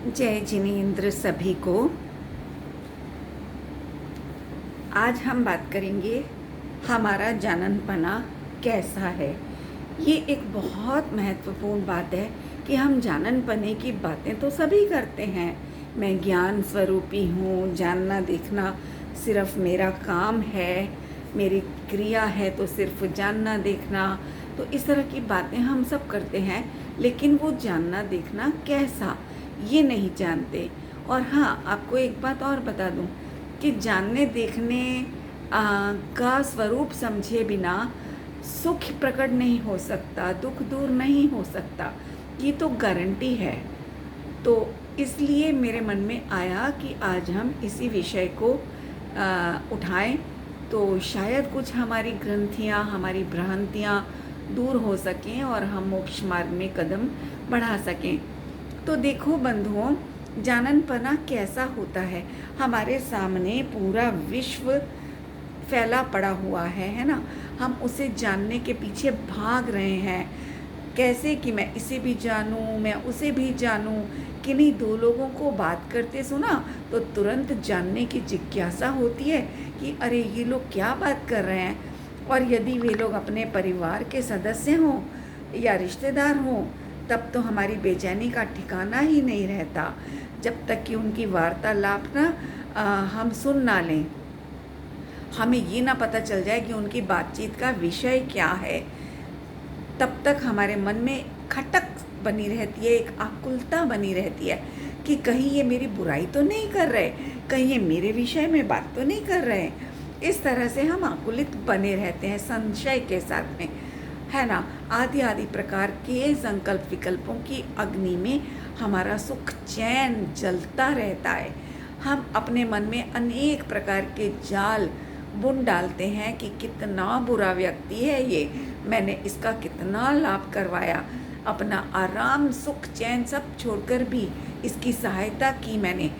जय जिनेंद्र सभी को। आज हम बात करेंगे हमारा जाननपना कैसा है। ये एक बहुत महत्वपूर्ण बात है कि हम जाननपने की बातें तो सभी करते हैं। मैं ज्ञान स्वरूपी हूँ, जानना देखना सिर्फ मेरा काम है, मेरी क्रिया है तो सिर्फ जानना देखना, तो इस तरह की बातें हम सब करते हैं। लेकिन वो जानना देखना कैसा, ये नहीं जानते। और हाँ, आपको एक बात और बता दूं कि जानने देखने का स्वरूप समझे बिना सुख प्रकट नहीं हो सकता, दुख दूर नहीं हो सकता, ये तो गारंटी है। तो इसलिए मेरे मन में आया कि आज हम इसी विषय को उठाएं, तो शायद कुछ हमारी ग्रंथियाँ, हमारी भ्रांतियाँ दूर हो सकें और हम मोक्ष मार्ग में कदम बढ़ा सकें। तो देखो बंधुओं, जाननपना कैसा होता है। हमारे सामने पूरा विश्व फैला पड़ा हुआ है ना। हम उसे जानने के पीछे भाग रहे हैं। कैसे कि मैं इसे भी जानूं, मैं उसे भी जानूं। किन्हीं दो लोगों को बात करते सुना तो तुरंत जानने की जिज्ञासा होती है कि अरे ये लोग क्या बात कर रहे हैं। और यदि वे लोग अपने परिवार के सदस्य हों या रिश्तेदार हों, तब तो हमारी बेचैनी का ठिकाना ही नहीं रहता, जब तक कि उनकी वार्तालाप हम सुन ना लें, हमें ये ना पता चल जाए कि उनकी बातचीत का विषय क्या है। तब तक हमारे मन में खटक बनी रहती है, एक आकुलता बनी रहती है कि कहीं ये मेरी बुराई तो नहीं कर रहे, कहीं ये मेरे विषय में बात तो नहीं कर रहे। इस तरह से हम आकुलित बने रहते हैं संशय के साथ में, है ना। आदि आदि प्रकार के संकल्प विकल्पों की अग्नि में हमारा सुख चैन जलता रहता है। हम अपने मन में अनेक प्रकार के जाल बुन डालते हैं कि कितना बुरा व्यक्ति है ये, मैंने इसका कितना लाभ करवाया, अपना आराम सुख चैन सब छोड़कर भी इसकी सहायता की मैंने,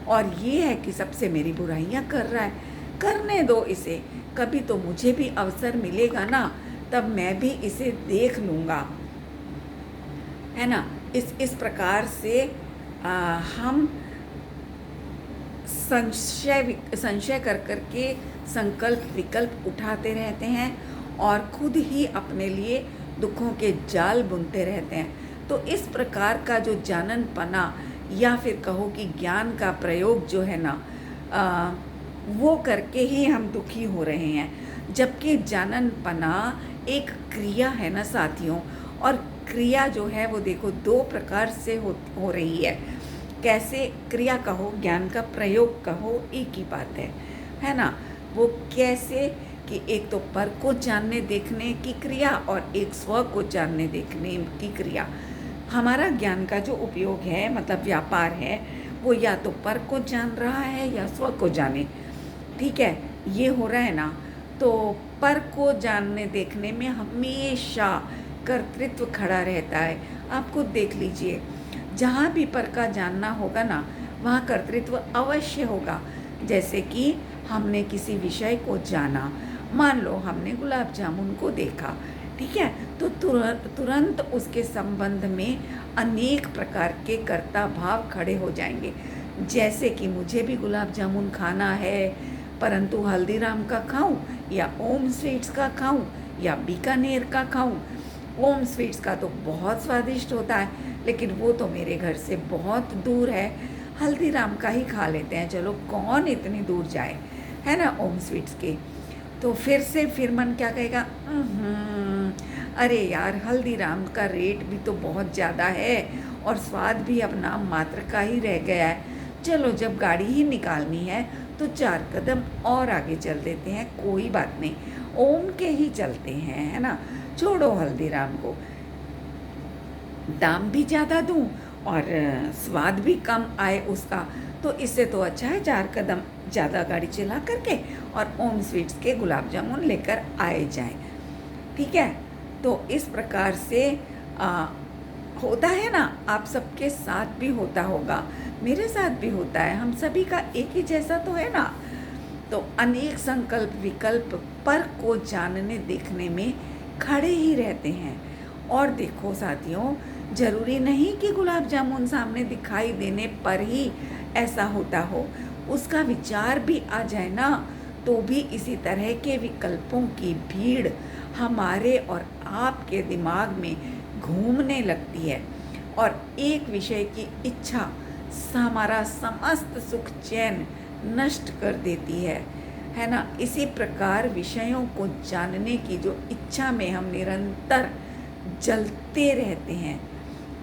और ये है कि सबसे मेरी बुराइयां कर रहा है। करने दो इसे, कभी तो मुझे भी अवसर मिलेगा ना, तब मैं भी इसे देख लूँगा, है ना। इस प्रकार से हम संशय कर कर के संकल्प विकल्प उठाते रहते हैं और खुद ही अपने लिए दुखों के जाल बुनते रहते हैं। तो इस प्रकार का जो जाननपना या फिर कहो कि ज्ञान का प्रयोग जो है ना, वो करके ही हम दुखी हो रहे हैं। जबकि जाननपना एक क्रिया है ना साथियों, और क्रिया जो है वो देखो दो प्रकार से हो रही है। कैसे क्रिया कहो, ज्ञान का प्रयोग कहो, एक ही बात है ना। वो कैसे कि एक तो पर को जानने देखने की क्रिया और एक स्व को जानने देखने की क्रिया। हमारा ज्ञान का जो उपयोग है, मतलब व्यापार है, वो या तो पर को जान रहा है या स्व को जाने, ठीक है, ये हो रहा है ना। तो पर को जानने देखने में हमेशा कर्तृत्व खड़ा रहता है। आप खुद देख लीजिए, जहाँ भी पर का जानना होगा ना, वहाँ कर्तृत्व अवश्य होगा। जैसे कि हमने किसी विषय को जाना, मान लो हमने गुलाब जामुन को देखा, ठीक है, तो तुरंत उसके संबंध में अनेक प्रकार के कर्ता भाव खड़े हो जाएंगे। जैसे कि मुझे भी गुलाब जामुन खाना है, परंतु हल्दीराम का खाऊं या ओम स्वीट्स का खाऊं या बीकानेर का खाऊं। ओम स्वीट्स का तो बहुत स्वादिष्ट होता है, लेकिन वो तो मेरे घर से बहुत दूर है। हल्दीराम का ही खा लेते हैं, चलो कौन इतनी दूर जाए, है ना, ओम स्वीट्स के। तो फिर मन क्या कहेगा, अरे यार हल्दीराम का रेट भी तो बहुत ज़्यादा है और स्वाद भी अब नाम मात्र का ही रह गया है। चलो जब गाड़ी ही निकालनी है तो 4 कदम और आगे चल देते हैं, कोई बात नहीं, ओम के ही चलते हैं, है ना। छोड़ो हल्दीराम को, दाम भी ज़्यादा दूं और स्वाद भी कम आए उसका, तो इससे तो अच्छा है 4 कदम ज़्यादा गाड़ी चला करके और ओम स्वीट्स के गुलाब जामुन लेकर आए जाएं, ठीक है। तो इस प्रकार से होता है ना, आप सबके साथ भी होता होगा, मेरे साथ भी होता है, हम सभी का एक ही जैसा तो है ना। तो अनेक संकल्प विकल्प पर को जानने देखने में खड़े ही रहते हैं। और देखो साथियों, ज़रूरी नहीं कि गुलाब जामुन सामने दिखाई देने पर ही ऐसा होता हो, उसका विचार भी आ जाए ना, तो भी इसी तरह के विकल्पों की भीड़ हमारे और आपके दिमाग में घूमने लगती है और एक विषय की इच्छा हमारा समस्त सुख चैन नष्ट कर देती है ना। इसी प्रकार विषयों को जानने की जो इच्छा में हम निरंतर जलते रहते हैं।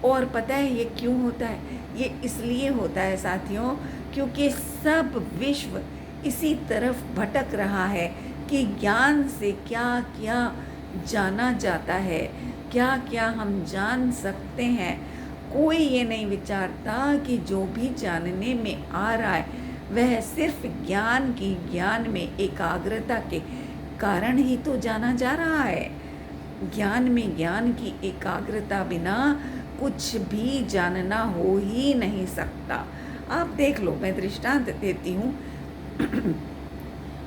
और पता है ये क्यों होता है? ये इसलिए होता है साथियों, क्योंकि सब विश्व इसी तरफ भटक रहा है कि ज्ञान से क्या क्या जाना जाता है, क्या क्या हम जान सकते हैं। कोई ये नहीं विचारता कि जो भी जानने में आ रहा है वह सिर्फ ज्ञान में एकाग्रता के कारण ही तो जाना जा रहा है। ज्ञान में ज्ञान की एकाग्रता बिना कुछ भी जानना हो ही नहीं सकता। आप देख लो, मैं दृष्टांत देती हूँ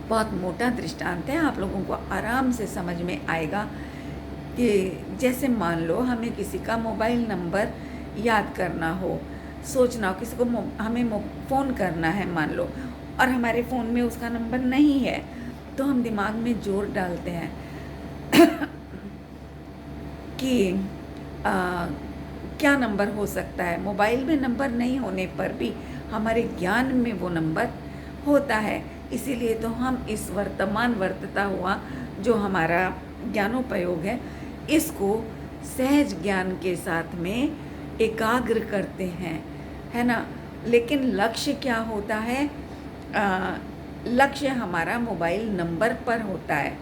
बहुत मोटा दृष्टांत है, आप लोगों को आराम से समझ में आएगा। कि जैसे मान लो हमें किसी का मोबाइल नंबर याद करना हो, सोचना हो, किसी को हमें फ़ोन करना है मान लो, और हमारे फ़ोन में उसका नंबर नहीं है, तो हम दिमाग में जोर डालते हैं कि क्या नंबर हो सकता है। मोबाइल में नंबर नहीं होने पर भी हमारे ज्ञान में वो नंबर होता है। इसीलिए तो हम इस वर्तमान वर्तता हुआ जो हमारा ज्ञानोपयोग है, इसको सहज ज्ञान के साथ में एकाग्र करते हैं, है ना। लेकिन लक्ष्य क्या होता है? लक्ष्य हमारा मोबाइल नंबर पर होता है,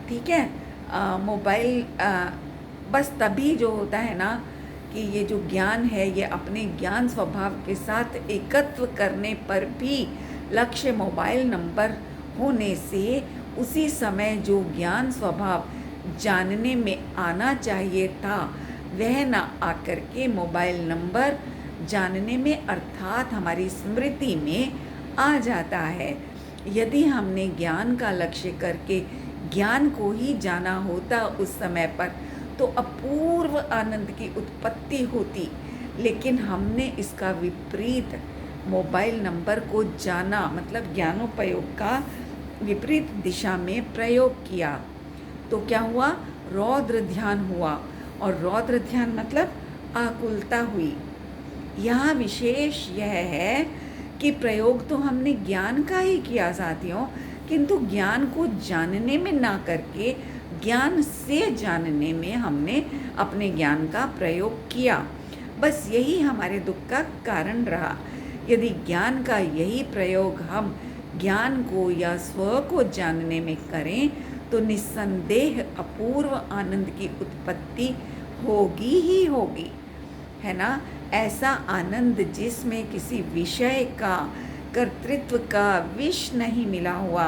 ठीक है। मोबाइल बस तभी जो होता है ना कि ये जो ज्ञान है ये अपने ज्ञान स्वभाव के साथ एकत्व करने पर भी लक्ष्य मोबाइल नंबर होने से उसी समय जो ज्ञान स्वभाव जानने में आना चाहिए था वह ना आकर के मोबाइल नंबर जानने में अर्थात हमारी स्मृति में आ जाता है। यदि हमने ज्ञान का लक्ष्य करके ज्ञान को ही जाना होता उस समय पर तो अपूर्व आनंद की उत्पत्ति होती, लेकिन हमने इसका विपरीत मोबाइल नंबर को जाना, मतलब ज्ञानोपयोग का विपरीत दिशा में प्रयोग किया। तो क्या हुआ? रौद्र ध्यान हुआ, और रौद्र ध्यान मतलब आकुलता हुई। यहाँ विशेष यह है कि प्रयोग तो हमने ज्ञान का ही किया साथियों, किंतु ज्ञान को जानने में ना करके ज्ञान से जानने में हमने अपने ज्ञान का प्रयोग किया। बस यही हमारे दुख का कारण रहा। यदि ज्ञान का यही प्रयोग हम ज्ञान को या स्व को जानने में करें तो निस्संदेह अपूर्व आनंद की उत्पत्ति होगी ही होगी, है ना। ऐसा आनंद जिसमें किसी विषय का कर्तृत्व का विष नहीं मिला हुआ,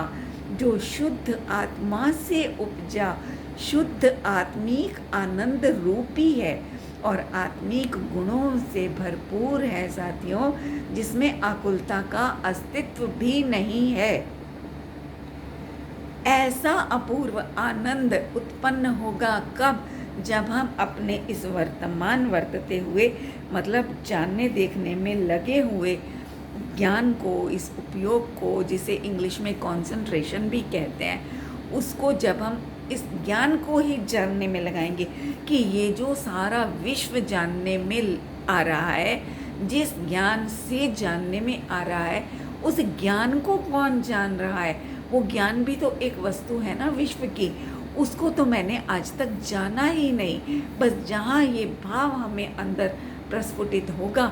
जो शुद्ध आत्मा से उपजा शुद्ध आत्मिक आनंद रूपी है और आत्मिक गुणों से भरपूर है साथियों, जिसमें आकुलता का अस्तित्व भी नहीं है। ऐसा अपूर्व आनंद उत्पन्न होगा कब? जब हम अपने इस वर्तमान वर्तते हुए मतलब जानने देखने में लगे हुए ज्ञान को, इस उपयोग को, जिसे इंग्लिश में कंसंट्रेशन भी कहते हैं, उसको जब हम इस ज्ञान को ही जानने में लगाएंगे कि ये जो सारा विश्व जानने में आ रहा है, जिस ज्ञान से जानने में आ रहा है, उस ज्ञान को कौन जान रहा है? वो ज्ञान भी तो एक वस्तु है ना विश्व की, उसको तो मैंने आज तक जाना ही नहीं। बस जहाँ ये भाव हमें अंदर प्रस्फुटित होगा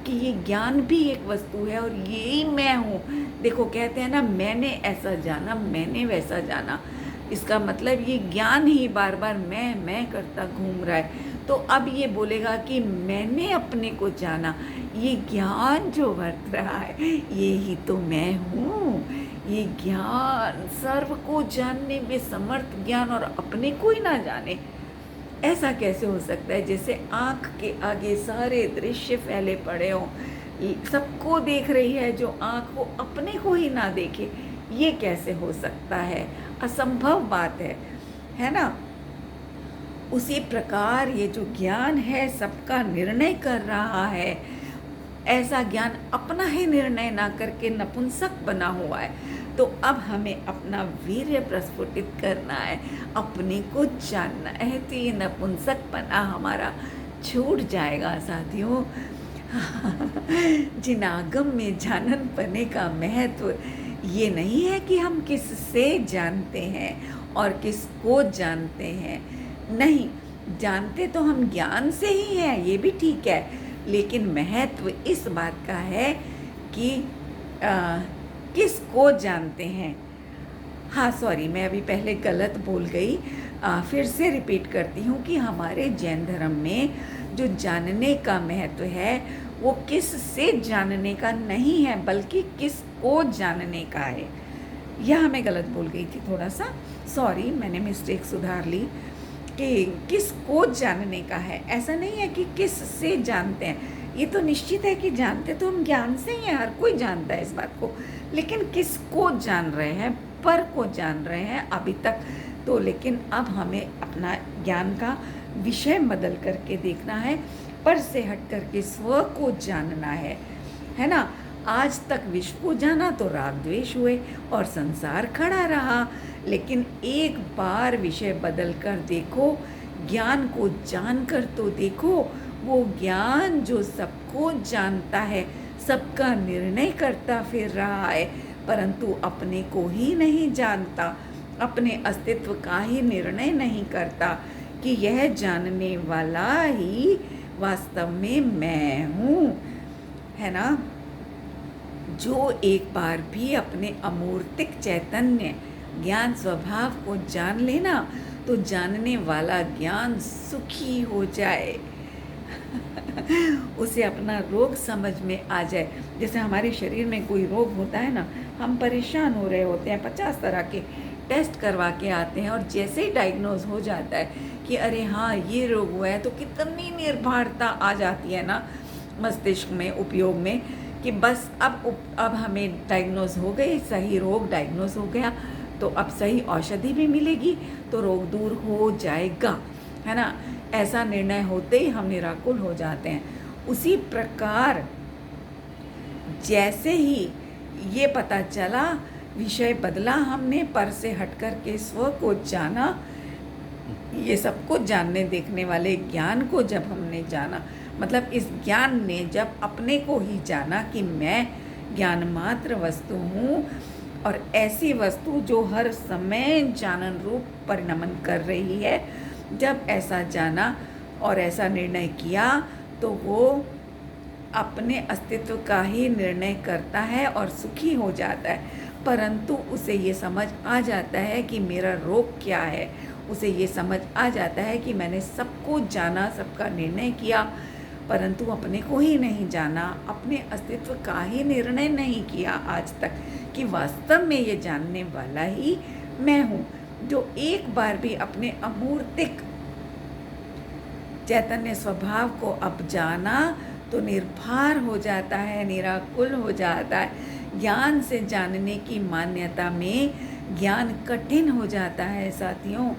कि ये ज्ञान भी एक वस्तु है और यही मैं हूँ। देखो कहते हैं ना, मैंने ऐसा जाना, मैंने वैसा जाना, इसका मतलब ये ज्ञान ही बार बार मैं करता घूम रहा है। तो अब ये बोलेगा कि मैंने अपने को जाना, ये ज्ञान जो वर्त रहा है ये ही तो मैं हूँ। ये ज्ञान सर्व को जानने में समर्थ ज्ञान और अपने को ही ना जाने, ऐसा कैसे हो सकता है? जैसे आँख के आगे सारे दृश्य फैले पड़े हों, सबको देख रही है जो आँख, वो अपने को ही ना देखे, ये कैसे हो सकता है? असंभव बात है ना। उसी प्रकार ये जो ज्ञान है सबका निर्णय कर रहा है। ऐसा ज्ञान अपना ही निर्णय ना करके नपुंसक बना हुआ है। तो अब हमें अपना वीर्य प्रस्फुटित करना है, अपने को जानना है, तो ये नपुंसकपना हमारा छूट जाएगा साथियों। जिन आगम में जानन पने का महत्व ये नहीं है कि हम किससे जानते हैं और किसको जानते हैं। नहीं, जानते तो हम ज्ञान से ही हैं, ये भी ठीक है, लेकिन महत्व इस बात का है कि किसको जानते हैं। हाँ सॉरी, मैं अभी पहले गलत बोल गई। फिर से रिपीट करती हूँ कि हमारे जैन धर्म में जो जानने का महत्व है वो किस से जानने का नहीं है, बल्कि किसको जानने का है। यह मैं गलत बोल गई थी, थोड़ा सा सॉरी, मैंने मिस्टेक सुधार ली कि किसको जानने का है। ऐसा नहीं है कि किस से जानते हैं, ये तो निश्चित है कि जानते तो हम ज्ञान से ही हैं, हर कोई जानता है इस बात को, लेकिन किसको जान रहे हैं, पर को जान रहे हैं अभी तक तो। लेकिन अब हमें अपना ज्ञान का विषय बदल करके देखना है, पर से हट करके स्व को जानना है ना। आज तक विश्व को जाना तो राग द्वेष हुए और संसार खड़ा रहा, लेकिन एक बार विषय बदल कर देखो, ज्ञान को जान कर तो देखो। वो ज्ञान जो सबको जानता है, सबका निर्णय करता फिर रहा है, परंतु अपने को ही नहीं जानता, अपने अस्तित्व का ही निर्णय नहीं करता कि यह जानने वाला ही वास्तव में मैं हूँ, है ना। जो एक बार भी अपने अमूर्तिक चैतन्य ज्ञान स्वभाव को जान लेना, तो जानने वाला ज्ञान सुखी हो जाए। उसे अपना रोग समझ में आ जाए। जैसे हमारे शरीर में कोई रोग होता है ना, हम परेशान हो रहे होते हैं, 50 तरह के टेस्ट करवा के आते हैं, और जैसे ही डायग्नोज हो जाता है कि अरे हाँ ये रोग हुआ है, तो कितनी निर्भरता आ जाती है ना मस्तिष्क में, उपयोग में, कि बस अब हमें डायग्नोज हो गई, सही रोग डायग्नोज हो गया, तो अब सही औषधि भी मिलेगी तो रोग दूर हो जाएगा, है ना। ऐसा निर्णय होते ही हम निराकुल हो जाते हैं। उसी प्रकार जैसे ही ये पता चला, विषय बदला, हमने पर से हटकर के स्व को जाना, ये सबको जानने देखने वाले ज्ञान को जब हमने जाना, मतलब इस ज्ञान ने जब अपने को ही जाना कि मैं ज्ञान मात्र वस्तु हूँ, और ऐसी वस्तु जो हर समय जानन रूप परिणमन कर रही है, जब ऐसा जाना और ऐसा निर्णय किया, तो वो अपने अस्तित्व का ही निर्णय करता है और सुखी हो जाता है। परंतु उसे ये समझ आ जाता है कि मेरा रोग क्या है, उसे ये समझ आ जाता है कि मैंने सबको जाना, सबका निर्णय किया, परंतु अपने को ही नहीं जाना, अपने अस्तित्व का ही निर्णय नहीं किया आज तक कि वास्तव में ये जानने वाला ही मैं हूँ। जो एक बार भी अपने अमूर्तिक चैतन्य स्वभाव को अब जाना, तो निर्भर हो जाता है, निराकुल हो जाता है। ज्ञान से जानने की मान्यता में ज्ञान कठिन हो जाता है साथियों।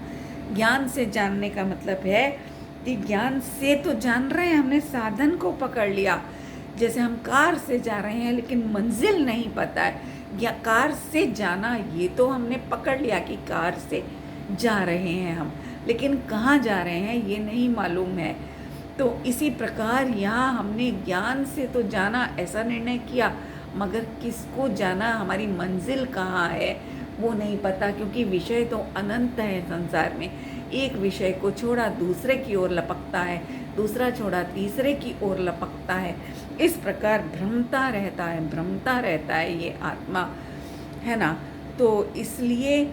ज्ञान से जानने का मतलब है कि ज्ञान से तो जान रहे हैं, हमने साधन को पकड़ लिया। जैसे हम कार से जा रहे हैं लेकिन मंजिल नहीं पता है, या कार से जाना ये तो हमने पकड़ लिया कि कार से जा रहे हैं हम, लेकिन कहाँ जा रहे हैं ये नहीं मालूम है। तो इसी प्रकार यहाँ हमने ज्ञान से तो जाना, ऐसा निर्णय किया, मगर किसको जाना, हमारी मंजिल कहाँ है वो नहीं पता, क्योंकि विषय तो अनंत है संसार में। एक विषय को छोड़ा दूसरे की ओर लपकता है, दूसरा छोड़ा तीसरे की ओर लपकता है। इस प्रकार भ्रमता रहता है ये आत्मा, है ना। तो इसलिए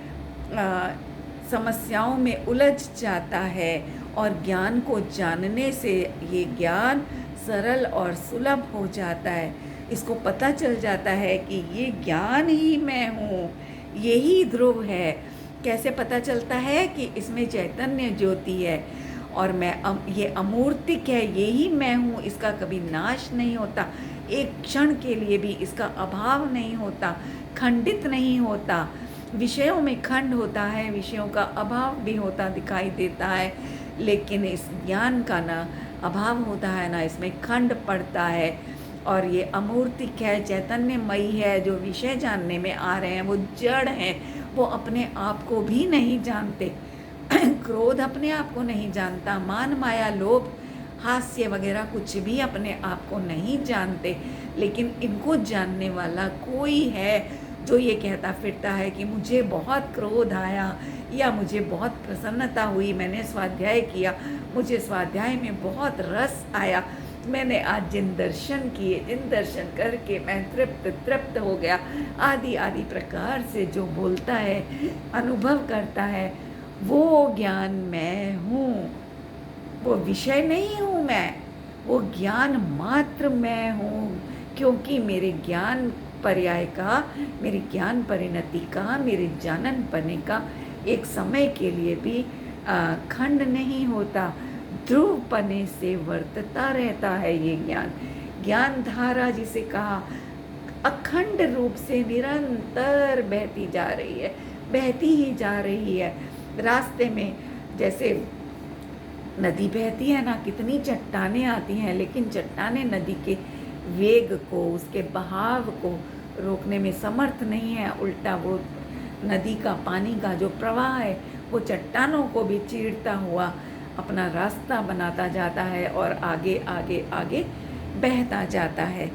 समस्याओं में उलझ जाता है, और ज्ञान को जानने से ये ज्ञान सरल और सुलभ हो जाता है। इसको पता चल जाता है कि ये ज्ञान ही मैं हूँ, यही ध्रुव है। कैसे पता चलता है कि इसमें चैतन्य ज्योति है, और मैं ये अमूर्तिक है, यही मैं हूँ, इसका कभी नाश नहीं होता, एक क्षण के लिए भी इसका अभाव नहीं होता, खंडित नहीं होता। विषयों में खंड होता है, विषयों का अभाव भी होता दिखाई देता है, लेकिन इस ज्ञान का ना अभाव होता है, ना इसमें खंड पड़ता है, और ये अमूर्तिक है, चैतन्यमयी है। जो विषय जानने में आ रहे हैं वो जड़ हैं, वो अपने आप को भी नहीं जानते। क्रोध अपने आप को नहीं जानता, मान माया लोभ हास्य वगैरह कुछ भी अपने आप को नहीं जानते, लेकिन इनको जानने वाला कोई है जो ये कहता फिरता है कि मुझे बहुत क्रोध आया या मुझे बहुत प्रसन्नता हुई, मैंने स्वाध्याय किया, मुझे स्वाध्याय में बहुत रस आया, मैंने आज जिन दर्शन किए, जिन दर्शन करके मैं तृप्त हो गया, आदि आदि प्रकार से जो बोलता है, अनुभव करता है, वो ज्ञान मैं हूँ। वो विषय नहीं हूँ मैं, वो ज्ञान मात्र मैं हूँ। क्योंकि मेरे ज्ञान पर्याय का, मेरी ज्ञान परिणति का, मेरे जानन पने का एक समय के लिए भी खंड नहीं होता, ध्रुव पने से वर्तता रहता है ये ज्ञान। ज्ञान धारा जिसे कहा, अखंड रूप से निरंतर बहती जा रही है, बहती ही जा रही है। रास्ते में जैसे नदी बहती है ना, कितनी चट्टानें आती हैं, लेकिन चट्टानें नदी के वेग को, उसके बहाव को रोकने में समर्थ नहीं है। उल्टा वो नदी का पानी का जो प्रवाह है वो चट्टानों को भी चीरता हुआ अपना रास्ता बनाता जाता है और आगे आगे आगे बहता जाता है।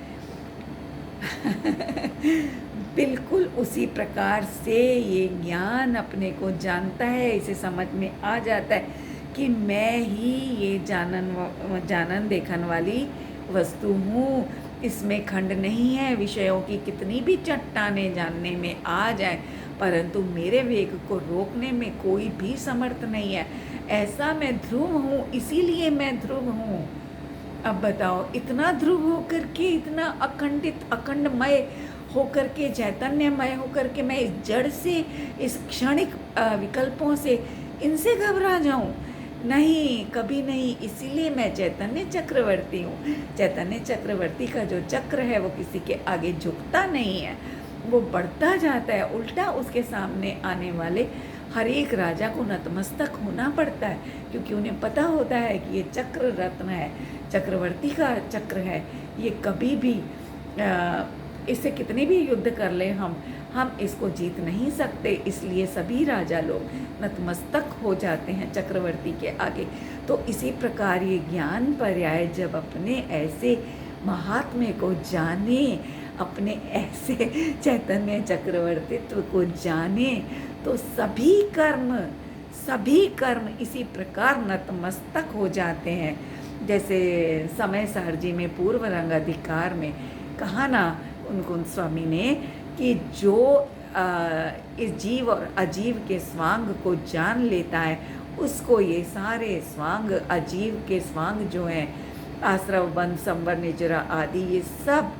बिल्कुल उसी प्रकार से ये ज्ञान अपने को जानता है, इसे समझ में आ जाता है कि मैं ही ये जानन देखन वाली वस्तु हूँ। इसमें खंड नहीं है, विषयों की कितनी भी चट्टानें जानने में आ जाए, परंतु मेरे वेग को रोकने में कोई भी समर्थ नहीं है। ऐसा मैं ध्रुव हूँ, इसीलिए मैं ध्रुव हूँ। अब बताओ, इतना ध्रुव होकर के, इतना अखंडित अखंडमय होकर के, चैतन्यमय होकर के मैं इस जड़ से, इस क्षणिक विकल्पों से, इनसे घबरा जाऊं? नहीं, कभी नहीं। इसीलिए मैं चैतन्य चक्रवर्ती हूँ। चैतन्य चक्रवर्ती का जो चक्र है वो किसी के आगे झुकता नहीं है, वो बढ़ता जाता है। उल्टा उसके सामने आने वाले हर एक राजा को नतमस्तक होना पड़ता है, क्योंकि उन्हें पता होता है कि ये चक्र रत्न है, चक्रवर्ती का चक्र है। ये कभी भी इससे कितने भी युद्ध कर ले हम इसको जीत नहीं सकते। इसलिए सभी राजा लोग नतमस्तक हो जाते हैं चक्रवर्ती के आगे। तो इसी प्रकार ये ज्ञान पर्याय जब अपने ऐसे महात्म्य को जाने, अपने ऐसे चैतन्य चक्रवर्तित्व को जाने, तो सभी कर्म इसी प्रकार नतमस्तक हो जाते हैं। जैसे समय सारजी में पूर्व रंगाधिकार में कहा ना उनको स्वामी ने कि जो इस जीव और अजीव के स्वांग को जान लेता है, उसको ये सारे स्वांग, अजीव के स्वांग जो हैं, आश्रव बंध संवर निजरा आदि, ये सब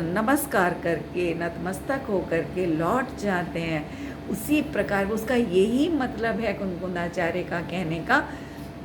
नमस्कार करके, नतमस्तक होकर के लौट जाते हैं। उसी प्रकार उसका यही मतलब है कुंकुंदाचार्य का कहने का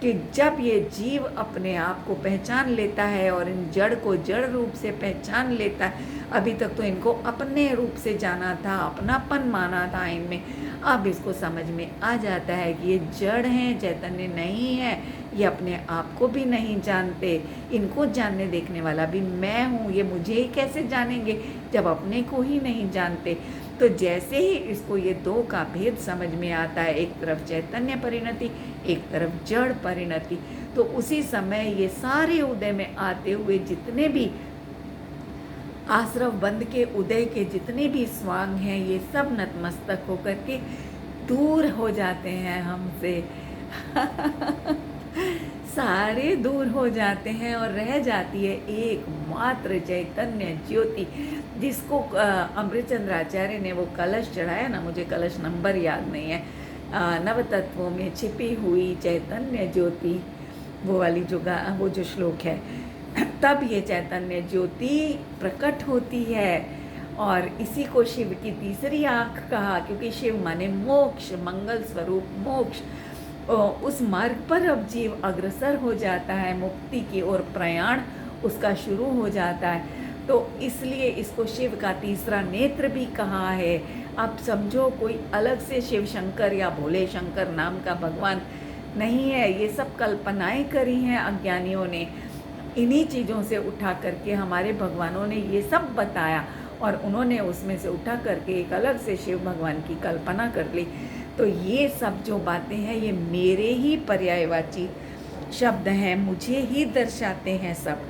कि जब ये जीव अपने आप को पहचान लेता है और इन जड़ को जड़ रूप से पहचान लेता है, अभी तक तो इनको अपने रूप से जाना था, अपनापन माना था इनमें, अब इसको समझ में आ जाता है कि ये जड़ हैं, चैतन्य नहीं है, ये अपने आप को भी नहीं जानते, इनको जानने देखने वाला भी मैं हूँ, ये मुझे ही कैसे जानेंगे जब अपने को ही नहीं जानते। तो जैसे ही इसको ये दो का भेद समझ में आता है, एक तरफ चैतन्य परिणति, एक तरफ जड़ परिणति, तो उसी समय ये सारे उदय में आते हुए जितने भी आश्रव बंद के उदय के जितने भी स्वांग हैं, ये सब नतमस्तक होकर के दूर हो जाते हैं हमसे। सारे दूर हो जाते हैं और रह जाती है एकमात्र चैतन्य ज्योति, जिसको अमृतचंद्राचार्य ने वो कलश चढ़ाया ना, मुझे कलश नंबर याद नहीं है, नवतत्वों में छिपी हुई चैतन्य ज्योति, वो वाली वो जो श्लोक है, तब ये चैतन्य ज्योति प्रकट होती है। और इसी को शिव की तीसरी आँख कहा, क्योंकि शिव माने मोक्ष, मंगल स्वरूप मोक्ष। उस मार्ग पर अब जीव अग्रसर हो जाता है, मुक्ति की ओर प्रयाण उसका शुरू हो जाता है। तो इसलिए इसको शिव का तीसरा नेत्र भी कहा है। आप समझो कोई अलग से शिव शंकर या भोले शंकर नाम का भगवान नहीं है, ये सब कल्पनाएं करी हैं अज्ञानियों ने। इन्हीं चीज़ों से उठा करके हमारे भगवानों ने ये सब बताया और उन्होंने उसमें से उठा करके एक अलग से शिव भगवान की कल्पना कर ली। तो ये सब जो बातें हैं ये मेरे ही पर्यायवाची शब्द हैं, मुझे ही दर्शाते हैं सब,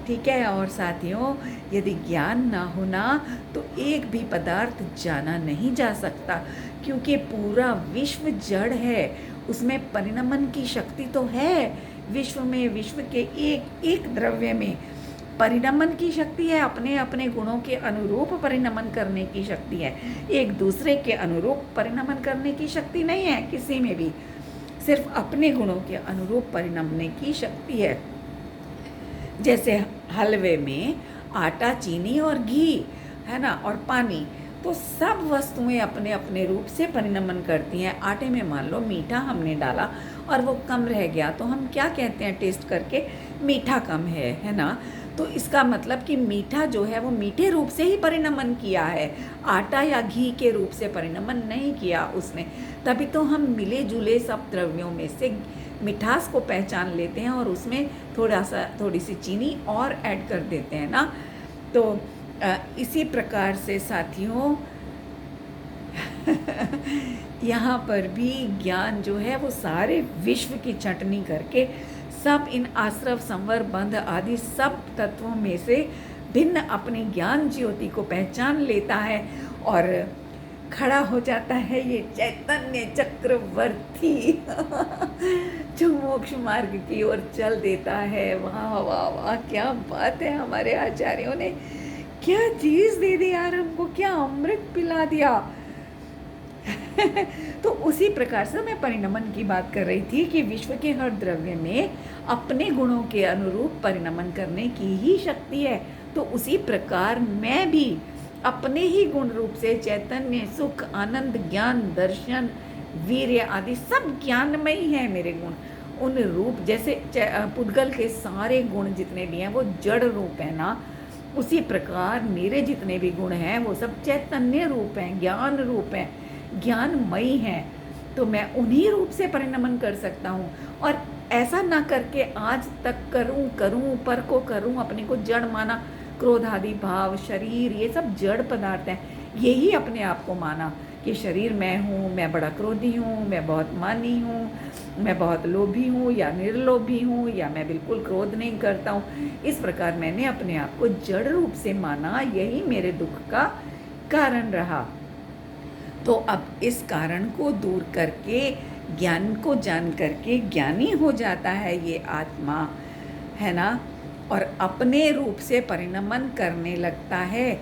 ठीक है। और साथियों, यदि ज्ञान ना होना तो एक भी पदार्थ जाना नहीं जा सकता, क्योंकि पूरा विश्व जड़ है, उसमें परिणमन की शक्ति तो है। विश्व में, विश्व के एक एक द्रव्य में परिणमन की शक्ति है, अपने अपने गुणों के अनुरूप परिणमन करने की शक्ति है। एक दूसरे के अनुरूप परिणमन करने की शक्ति नहीं है किसी में भी, सिर्फ अपने गुणों के अनुरूप परिणमने की शक्ति है। जैसे हलवे में आटा, चीनी और घी है ना, और पानी, तो सब वस्तुएं अपने अपने रूप से परिणमन करती हैं। आटे में मान लो मीठा हमने डाला और वो कम रह गया, तो हम क्या कहते हैं टेस्ट करके, मीठा कम है ना। तो इसका मतलब कि मीठा जो है वो मीठे रूप से ही परिणमन किया है, आटा या घी के रूप से परिणमन नहीं किया उसने। तभी तो हम मिले जुले सब द्रव्यों में से मिठास को पहचान लेते हैं और उसमें थोड़ी सी चीनी और ऐड कर देते हैं ना। तो इसी प्रकार से साथियों यहाँ पर भी ज्ञान जो है वो सारे विश्व की छंटनी करके सब इन आश्रव, संवर, बंध आदि सब तत्वों में से भिन्न अपनी ज्ञान ज्योति को पहचान लेता है और खड़ा हो जाता है ये चैतन्य चक्रवर्ती जो मोक्ष मार्ग की ओर चल देता है। वाह वाह वाह, क्या बात है, हमारे आचार्यों ने क्या चीज़ दे दी यार हमको, क्या अमृत पिला दिया। तो उसी प्रकार से मैं परिणमन की बात कर रही थी कि विश्व के हर द्रव्य में अपने गुणों के अनुरूप परिणमन करने की ही शक्ति है। तो उसी प्रकार मैं भी अपने ही गुण रूप से चैतन्य, सुख, आनंद, ज्ञान, दर्शन, वीर्य आदि सब ज्ञानमयी है मेरे गुण। उन रूप जैसे पुद्गल के सारे गुण जितने भी हैं वो जड़ रूप है ना, उसी प्रकार मेरे जितने भी गुण हैं वो सब चैतन्य रूप हैं, ज्ञान रूप हैं, ज्ञानमयी हैं। तो मैं उन्हीं रूप से परिणमन कर सकता हूँ। और ऐसा ना करके आज तक करूँ पर को करूँ, अपने को जड़ माना, क्रोध आदि भाव, शरीर, ये सब जड़ पदार्थ हैं, यही अपने आप को माना कि शरीर मैं हूँ, मैं बड़ा क्रोधी हूँ, मैं बहुत मानी हूँ, मैं बहुत लोभी हूँ या निर्लोभी हूँ, या मैं बिल्कुल क्रोध नहीं करता हूँ। इस प्रकार मैंने अपने आप को जड़ रूप से माना, यही मेरे दुख का कारण रहा। तो अब इस कारण को दूर करके ज्ञान को जान करके ज्ञानी हो जाता है ये आत्मा, है ना, और अपने रूप से परिणमन करने लगता है।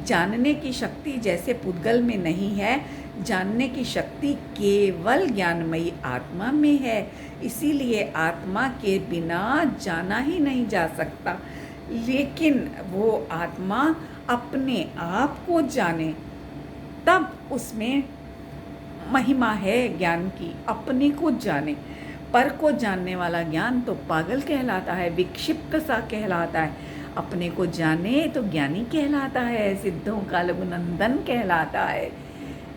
जानने की शक्ति जैसे पुद्गल में नहीं है, जानने की शक्ति केवल ज्ञानमयी आत्मा में है। इसीलिए आत्मा के बिना जाना ही नहीं जा सकता। लेकिन वो आत्मा अपने आप को जाने तब उसमें महिमा है ज्ञान की। अपने को जाने, पर को जानने वाला ज्ञान तो पागल कहलाता है, विक्षिप्त सा कहलाता है। अपने को जाने तो ज्ञानी कहलाता है, सिद्धों का लघुनंदन कहलाता है,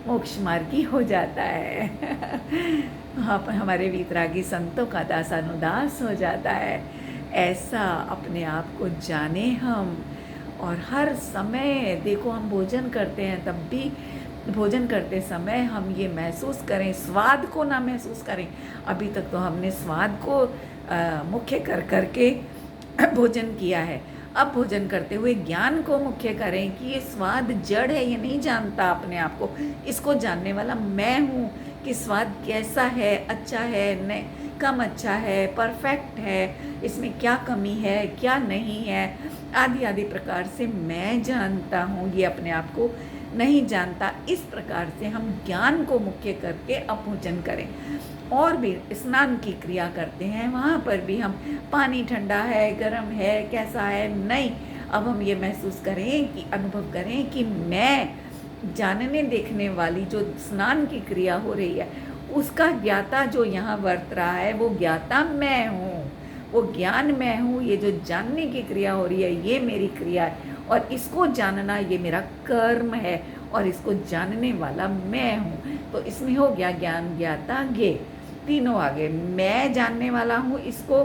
मोक्ष मार्गी हो जाता है। वहाँ पर हमारे वीतरागी संतों का दासानुदास हो जाता है। ऐसा अपने आप को जाने हम। और हर समय देखो, हम भोजन करते हैं तब भी भोजन करते समय हम ये महसूस करें, स्वाद को ना महसूस करें। अभी तक तो हमने स्वाद को मुख्य कर करके भोजन किया है। अब भोजन करते हुए ज्ञान को मुख्य करें कि ये स्वाद जड़ है, ये नहीं जानता अपने आप को। इसको जानने वाला मैं हूँ कि स्वाद कैसा है, अच्छा है, नहीं कम अच्छा है, परफेक्ट है, इसमें क्या कमी है, क्या नहीं है, आदि आदि प्रकार से मैं जानता हूँ, ये अपने आप को नहीं जानता। इस प्रकार से हम ज्ञान को मुख्य करके अब भोजन करें। और भी स्नान की क्रिया करते हैं, वहाँ पर भी हम पानी ठंडा है, गर्म है, कैसा है, नहीं, अब हम ये महसूस करें कि अनुभव करें कि मैं जानने देखने वाली जो स्नान की क्रिया हो रही है उसका ज्ञाता जो यहाँ वर्त रहा है वो ज्ञाता मैं हूँ, वो ज्ञान मैं हूँ। ये जो जानने की क्रिया हो रही है ये मेरी क्रिया है और इसको जानना ये मेरा कर्म है। और इसको जानने वाला मैं हूँ। तो इसमें हो गया ज्ञान, ज्ञाता, ज्ञेय, तीनों आ गए। मैं जानने वाला हूँ इसको,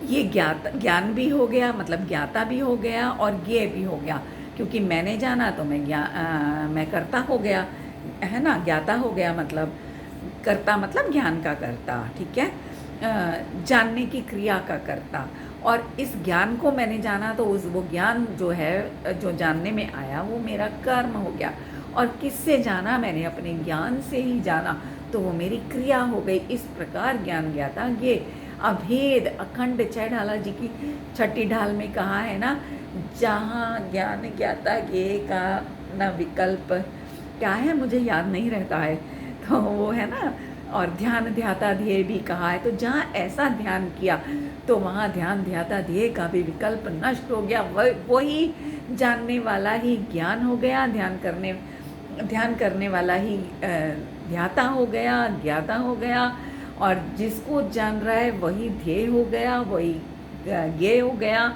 ये ज्ञान भी हो गया, मतलब ज्ञाता भी हो गया और ज्ञेय भी हो गया, क्योंकि मैंने जाना तो मैं कर्ता हो गया, है ना। ज्ञाता हो गया मतलब कर्ता, मतलब ज्ञान का कर्ता, ठीक है। जानने की क्रिया का कर्ता। और इस ज्ञान को मैंने जाना तो वो ज्ञान जो है, जो जानने में आया, वो मेरा कर्म हो गया। और किससे जाना? मैंने अपने ज्ञान से ही जाना, तो वो मेरी क्रिया हो गई। इस प्रकार ज्ञान ज्ञाता ज्ञेय अभेद अखंड छह ढाला जी की छठी ढाल में कहा है ना, जहाँ ज्ञान ज्ञाता ज्ञेय का न विकल्प, क्या है मुझे याद नहीं रहता है, तो वो है ना। और ध्यान ध्याता ध्येय भी कहा है। तो जहाँ ऐसा ध्यान किया तो वहाँ ध्यान ध्याता ध्येय का भी विकल्प नष्ट हो गया। वही जानने वाला ही ज्ञान हो गया, ध्यान करने वाला ही ध्याता हो गया, ज्ञाता हो गया। और जिसको जान रहा है वही ध्येय हो गया, वही ज्ञेय हो गया।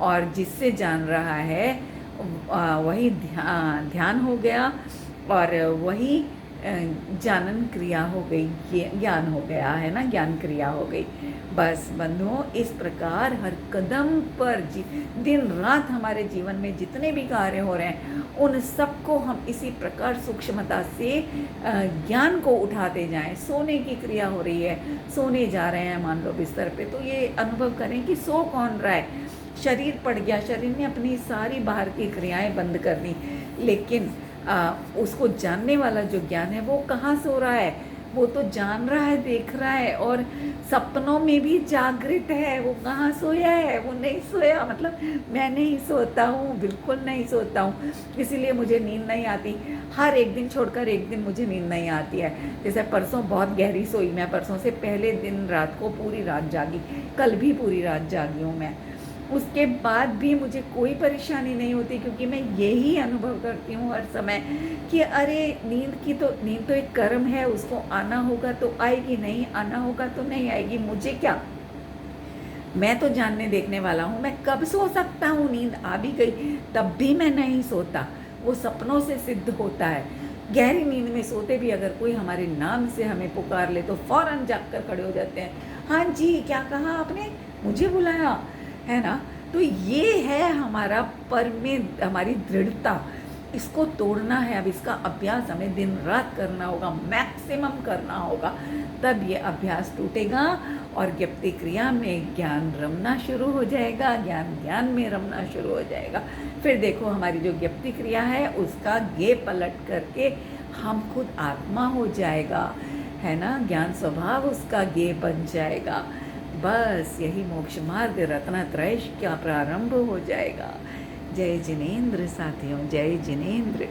और जिससे जान रहा है वही ध्यान हो गया, और वही जानन क्रिया हो गई, ज्ञान हो गया, है ना, ज्ञान क्रिया हो गई। बस बंधुओं, इस प्रकार हर कदम पर दिन रात हमारे जीवन में जितने भी कार्य हो रहे हैं, उन सबको हम इसी प्रकार सूक्ष्मता से ज्ञान को उठाते जाएं। सोने की क्रिया हो रही है, सोने जा रहे हैं मान लो बिस्तर पे, तो ये अनुभव करें कि सो कौन रहा है। शरीर पड़ गया, शरीर ने अपनी सारी बाहर की क्रियाएं बंद कर दी, लेकिन उसको जानने वाला जो ज्ञान है वो कहाँ सो रहा है? वो तो जान रहा है, देख रहा है, और सपनों में भी जागृत है। वो कहाँ सोया है? वो नहीं सोया, मतलब मैं नहीं सोता हूँ, बिल्कुल नहीं सोता हूँ, इसीलिए मुझे नींद नहीं आती। हर एक दिन छोड़कर एक दिन मुझे नींद नहीं आती है। जैसे परसों बहुत गहरी सोई मैं, परसों से पहले दिन रात को पूरी रात जागी, कल भी पूरी रात जागी हूँ मैं। उसके बाद भी मुझे कोई परेशानी नहीं होती, क्योंकि मैं यही अनुभव करती हूँ हर समय कि अरे नींद तो एक कर्म है, उसको आना होगा तो आएगी, नहीं आना होगा तो नहीं आएगी, मुझे क्या। मैं तो जानने देखने वाला हूँ, मैं कब सो सकता हूँ? नींद आ भी गई तब भी मैं नहीं सोता, वो सपनों से सिद्ध होता है। गहरी नींद में सोते भी अगर कोई हमारे नाम से हमें पुकार ले तो फौरन जाग कर खड़े हो जाते हैं। हाँ जी, क्या कहा आपने? मुझे बुलाया, है ना। तो ये है हमारा हमारी दृढ़ता, इसको तोड़ना है। अब इसका अभ्यास हमें दिन रात करना होगा, मैक्सिमम करना होगा, तब ये अभ्यास टूटेगा और ज्ञप्ति क्रिया में ज्ञान रमना शुरू हो जाएगा, ज्ञान ज्ञान में रमना शुरू हो जाएगा। फिर देखो हमारी जो ज्ञप्ति क्रिया है उसका गे पलट करके हम खुद आत्मा हो जाएगा, है ना। ज्ञान स्वभाव उसका गे बन जाएगा। बस यही मोक्ष मार्ग रत्नत्रय का प्रारंभ हो जाएगा। जय जिनेंद्र साथियों, जय जिनेंद्र।